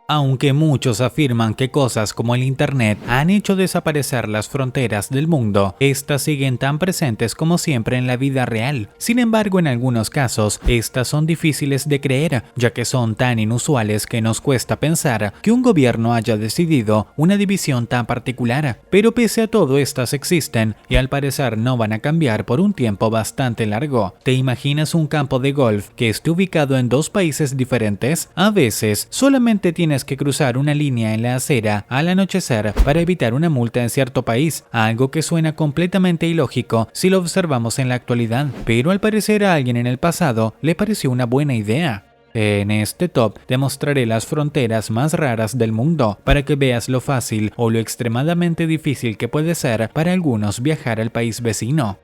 Aunque muchos afirman que cosas como el Internet han hecho desaparecer las fronteras del mundo, estas siguen tan presentes como siempre en la vida real. Sin embargo, en algunos casos, estas son difíciles de creer, ya que son tan inusuales que nos cuesta pensar que un gobierno haya decidido una división tan particular. Pero pese a todo, estas existen y al parecer no van a cambiar por un tiempo bastante largo. ¿Te imaginas un campo de golf que esté ubicado en dos países diferentes? A veces, solamente tienes que cruzar una línea en la acera al anochecer para evitar una multa en cierto país, algo que suena completamente ilógico si lo observamos en la actualidad, pero al parecer a alguien en el pasado le pareció una buena idea. En este top te mostraré las fronteras más raras del mundo para que veas lo fácil o lo extremadamente difícil que puede ser para algunos viajar al país vecino.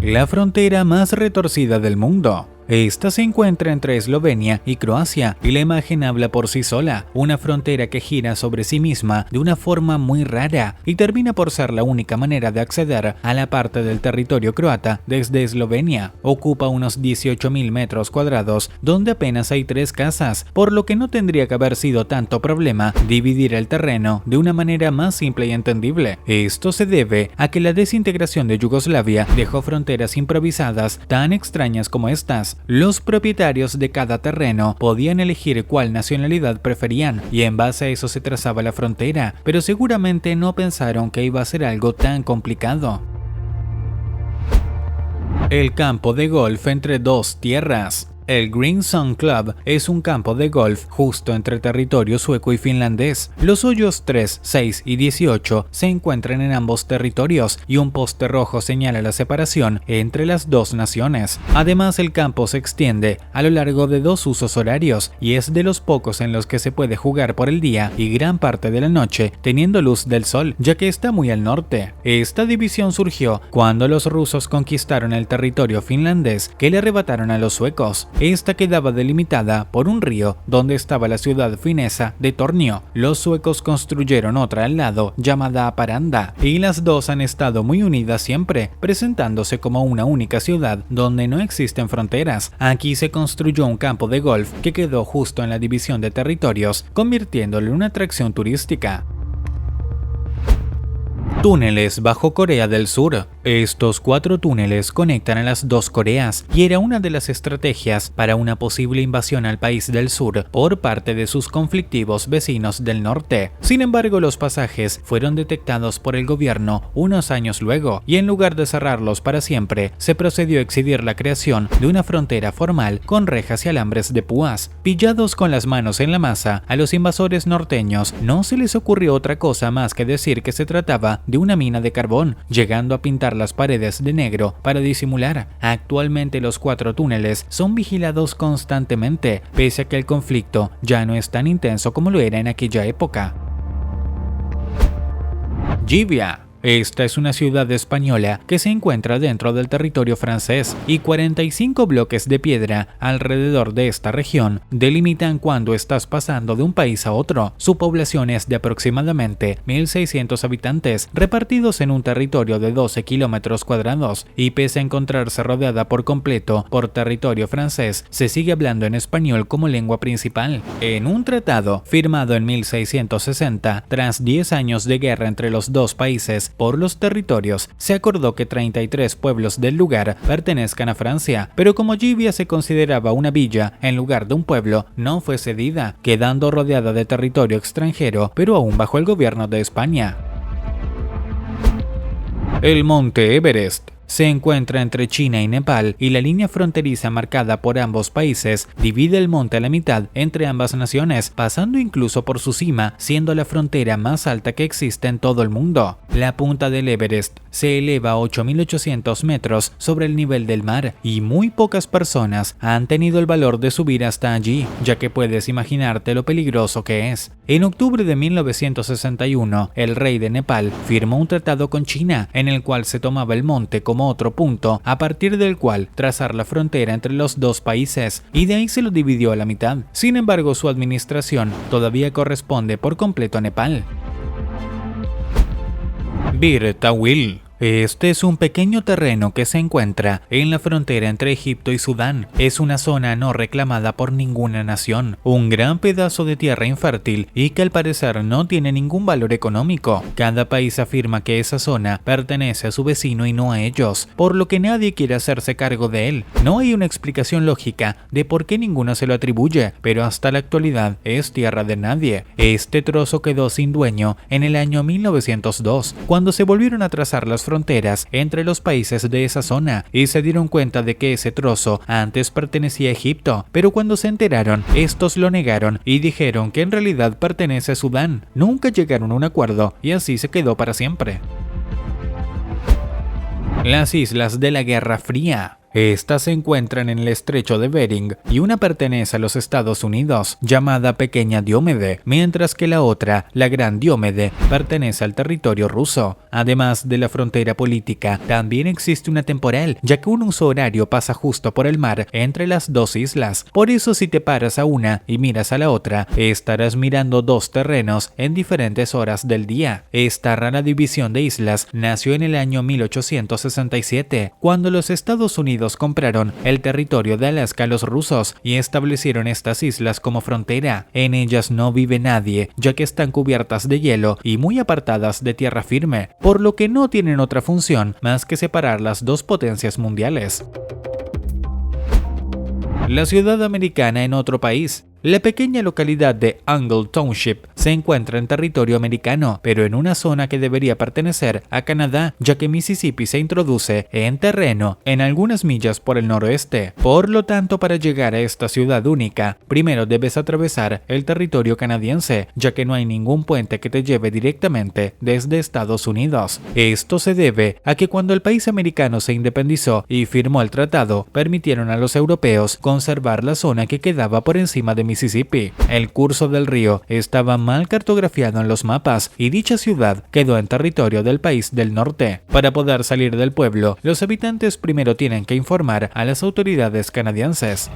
La frontera más retorcida del mundo. Esta se encuentra entre Eslovenia y Croacia y la imagen habla por sí sola, una frontera que gira sobre sí misma de una forma muy rara y termina por ser la única manera de acceder a la parte del territorio croata desde Eslovenia. Ocupa unos 18.000 metros cuadrados donde apenas hay 3 casas, por lo que no tendría que haber sido tanto problema dividir el terreno de una manera más simple y entendible. Esto se debe a que la desintegración de Yugoslavia dejó fronteras improvisadas tan extrañas como estas. Los propietarios de cada terreno podían elegir cuál nacionalidad preferían y en base a eso se trazaba la frontera, pero seguramente no pensaron que iba a ser algo tan complicado. El campo de golf entre dos tierras. El Green Sun Club es un campo de golf justo entre territorio sueco y finlandés. Los hoyos 3, 6 y 18 se encuentran en ambos territorios y un poste rojo señala la separación entre las dos naciones. Además, el campo se extiende a lo largo de 2 usos horarios y es de los pocos en los que se puede jugar por el día y gran parte de la noche teniendo luz del sol, ya que está muy al norte. Esta división surgió cuando los rusos conquistaron el territorio finlandés que le arrebataron a los suecos. Esta quedaba delimitada por un río donde estaba la ciudad finesa de Tornio. Los suecos construyeron otra al lado llamada Haparanda y las dos han estado muy unidas siempre, presentándose como una única ciudad donde no existen fronteras. Aquí se construyó un campo de golf que quedó justo en la división de territorios, convirtiéndolo en una atracción turística. Túneles bajo Corea del Sur. Estos 4 túneles conectan a las 2 Coreas y era una de las estrategias para una posible invasión al país del sur por parte de sus conflictivos vecinos del norte. Sin embargo, los pasajes fueron detectados por el gobierno unos años luego y en lugar de cerrarlos para siempre, se procedió a exigir la creación de una frontera formal con rejas y alambres de púas. Pillados con las manos en la masa, a los invasores norteños no se les ocurrió otra cosa más que decir que se trataba de una mina de carbón, llegando a pintar las paredes de negro para disimular. Actualmente los 4 túneles son vigilados constantemente, pese a que el conflicto ya no es tan intenso como lo era en aquella época. Llivia. Esta es una ciudad española que se encuentra dentro del territorio francés y 45 bloques de piedra alrededor de esta región delimitan cuando estás pasando de un país a otro. Su población es de aproximadamente 1.600 habitantes repartidos en un territorio de 12 kilómetros cuadrados y pese a encontrarse rodeada por completo por territorio francés, se sigue hablando en español como lengua principal. En un tratado firmado en 1660, tras 10 años de guerra entre los dos países, por los territorios, se acordó que 33 pueblos del lugar pertenezcan a Francia, pero como Llivia se consideraba una villa en lugar de un pueblo, no fue cedida, quedando rodeada de territorio extranjero, pero aún bajo el gobierno de España. El monte Everest. Se encuentra entre China y Nepal y la línea fronteriza marcada por ambos países divide el monte a la mitad entre ambas naciones, pasando incluso por su cima, siendo la frontera más alta que existe en todo el mundo. La punta del Everest se eleva a 8.800 metros sobre el nivel del mar y muy pocas personas han tenido el valor de subir hasta allí, ya que puedes imaginarte lo peligroso que es. En octubre de 1961, el rey de Nepal firmó un tratado con China en el cual se tomaba el monte como otro punto a partir del cual trazar la frontera entre los dos países y de ahí se lo dividió a la mitad. Sin embargo, su administración todavía corresponde por completo a Nepal. Bir Tawil. Este es un pequeño terreno que se encuentra en la frontera entre Egipto y Sudán. Es una zona no reclamada por ninguna nación, un gran pedazo de tierra infértil y que al parecer no tiene ningún valor económico. Cada país afirma que esa zona pertenece a su vecino y no a ellos, por lo que nadie quiere hacerse cargo de él. No hay una explicación lógica de por qué ninguno se lo atribuye, pero hasta la actualidad es tierra de nadie. Este trozo quedó sin dueño en el año 1902, cuando se volvieron a trazar las fronteras entre los países de esa zona y se dieron cuenta de que ese trozo antes pertenecía a Egipto, pero cuando se enteraron, estos lo negaron y dijeron que en realidad pertenece a Sudán. Nunca llegaron a un acuerdo y así se quedó para siempre. Las islas de la Guerra Fría. Estas se encuentran en el estrecho de Bering y una pertenece a los Estados Unidos, llamada Pequeña Diómede, mientras que la otra, la Gran Diómede, pertenece al territorio ruso. Además de la frontera política, también existe una temporal, ya que un uso horario pasa justo por el mar entre las dos islas. Por eso si te paras a una y miras a la otra, estarás mirando dos terrenos en diferentes horas del día. Esta rara división de islas nació en el año 1867, cuando los Estados Unidos compraron el territorio de Alaska a los rusos y establecieron estas islas como frontera. En ellas no vive nadie, ya que están cubiertas de hielo y muy apartadas de tierra firme, por lo que no tienen otra función más que separar las dos potencias mundiales. La ciudad americana en otro país. La pequeña localidad de Angle Township se encuentra en territorio americano, pero en una zona que debería pertenecer a Canadá, ya que Mississippi se introduce en terreno en algunas millas por el noroeste. Por lo tanto, para llegar a esta ciudad única, primero debes atravesar el territorio canadiense, ya que no hay ningún puente que te lleve directamente desde Estados Unidos. Esto se debe a que cuando el país americano se independizó y firmó el tratado, permitieron a los europeos conservar la zona que quedaba por encima de Mississippi. El curso del río estaba mal cartografiado en los mapas y dicha ciudad quedó en territorio del país del norte. Para poder salir del pueblo, los habitantes primero tienen que informar a las autoridades canadienses.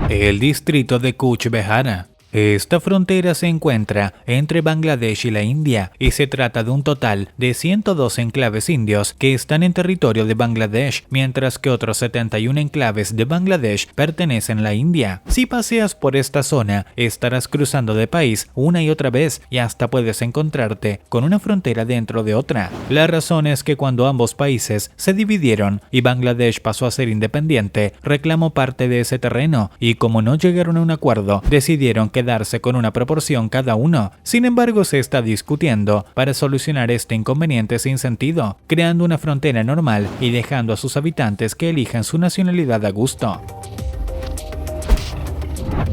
El distrito de Cooch Behar. Esta frontera se encuentra entre Bangladesh y la India y se trata de un total de 102 enclaves indios que están en territorio de Bangladesh, mientras que otros 71 enclaves de Bangladesh pertenecen a la India. Si paseas por esta zona, estarás cruzando de país una y otra vez y hasta puedes encontrarte con una frontera dentro de otra. La razón es que cuando ambos países se dividieron y Bangladesh pasó a ser independiente, reclamó parte de ese terreno y como no llegaron a un acuerdo, decidieron quedarse con una proporción cada uno. Sin embargo, se está discutiendo para solucionar este inconveniente sin sentido, creando una frontera normal y dejando a sus habitantes que elijan su nacionalidad a gusto.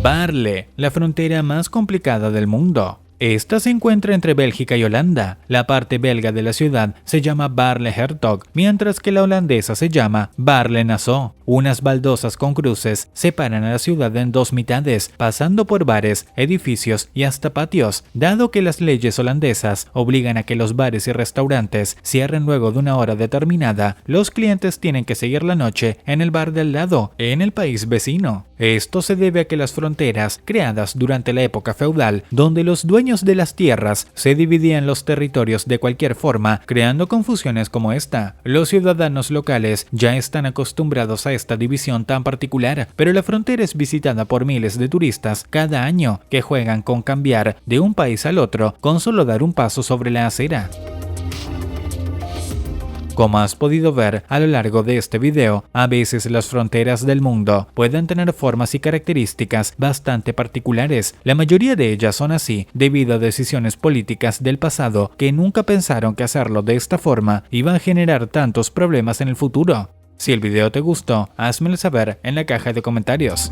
Baarle, la frontera más complicada del mundo. Esta se encuentra entre Bélgica y Holanda. La parte belga de la ciudad se llama Baarle-Hertog, mientras que la holandesa se llama Baarle-Nassau. Unas baldosas con cruces separan a la ciudad en dos mitades, pasando por bares, edificios y hasta patios. Dado que las leyes holandesas obligan a que los bares y restaurantes cierren luego de una hora determinada, los clientes tienen que seguir la noche en el bar del lado, en el país vecino. Esto se debe a que las fronteras, creadas durante la época feudal, donde los dueños de las tierras se dividían los territorios de cualquier forma, creando confusiones como esta. Los ciudadanos locales ya están acostumbrados a esta división tan particular, pero la frontera es visitada por miles de turistas cada año que juegan con cambiar de un país al otro con solo dar un paso sobre la acera. Como has podido ver a lo largo de este video, a veces las fronteras del mundo pueden tener formas y características bastante particulares. La mayoría de ellas son así debido a decisiones políticas del pasado que nunca pensaron que hacerlo de esta forma iba a generar tantos problemas en el futuro. Si el video te gustó, házmelo saber en la caja de comentarios.